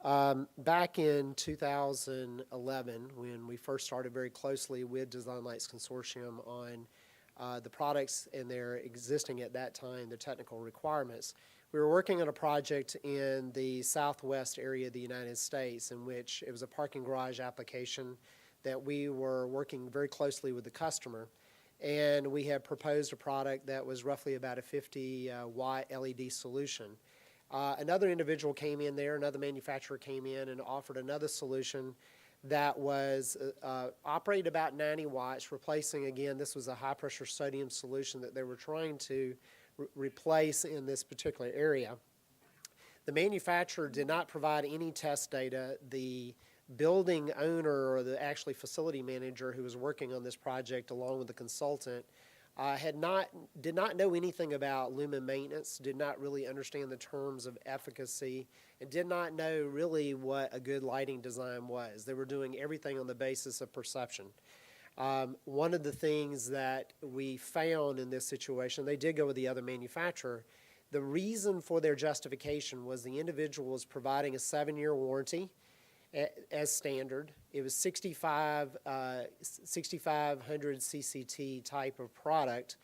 Back in 2011, when we first started very closely with Design Lights Consortium on the products and their existing at that time, the technical requirements, we were working on a project in the southwest area of the United States in which it was a parking garage application that we were working very closely with the customer. And we had proposed a product that was roughly about a 50-watt LED solution. Another individual came in there, another manufacturer came in and offered another solution that was operated about 90 watts, replacing, again, this was a high-pressure sodium solution that they were trying to replace in this particular area. The manufacturer did not provide any test data. The building owner, or the actually facility manager who was working on this project along with the consultant, did not know anything about lumen maintenance, did not really understand the terms of efficacy, and did not know really what a good lighting design was. They were doing everything on the basis of perception. One of the things that we found in this situation, they did go with the other manufacturer. The reason for their justification was the individual was providing a 7-year warranty as standard. It was 6500 CCT type of product,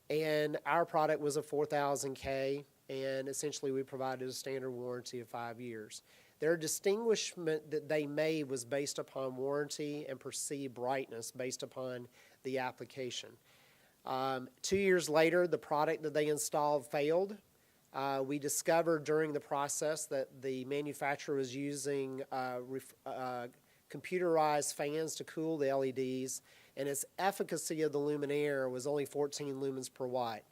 and our product was a 4000K, and essentially we provided a standard warranty of 5 years. Their distinguishment that they made was based upon warranty and perceived brightness based upon the application. 2 years later, the product that they installed failed. We discovered during the process that the manufacturer was using computerized fans to cool the LEDs, and its efficacy of the luminaire was only 14 lumens per watt.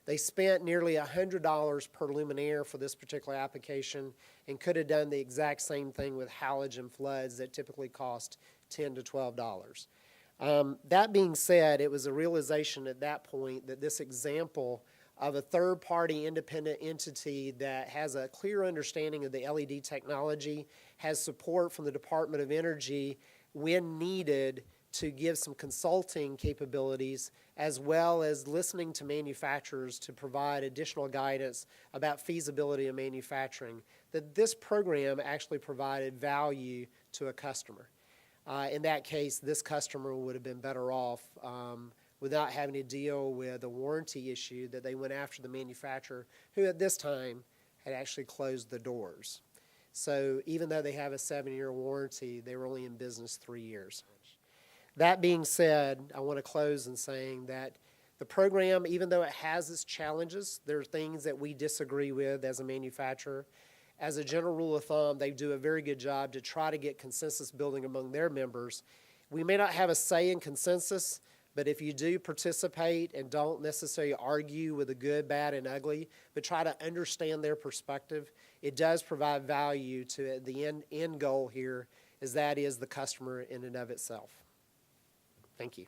They spent nearly $100 per luminaire for this particular application and could have done the exact same thing with halogen floods that typically cost $10 to $12. That being said, it was a realization at that point that this example of a third-party independent entity that has a clear understanding of the LED technology, has support from the Department of Energy when needed to give some consulting capabilities, as well as listening to manufacturers to provide additional guidance about feasibility of manufacturing, that this program actually provided value to a customer. In that case, this customer would have been better off without having to deal with a warranty issue that they went after the manufacturer, who at this time had actually closed the doors. So even though they have a 7-year warranty, they were only in business 3 years. That being said, I want to close in saying that the program, even though it has its challenges, there are things that we disagree with as a manufacturer. As a general rule of thumb, they do a very good job to try to get consensus building among their members. We may not have a say in consensus, but if you do participate and don't necessarily argue with the good, bad, and ugly, but try to understand their perspective, it does provide value to the end goal here, is that is the customer in and of itself. Thank you.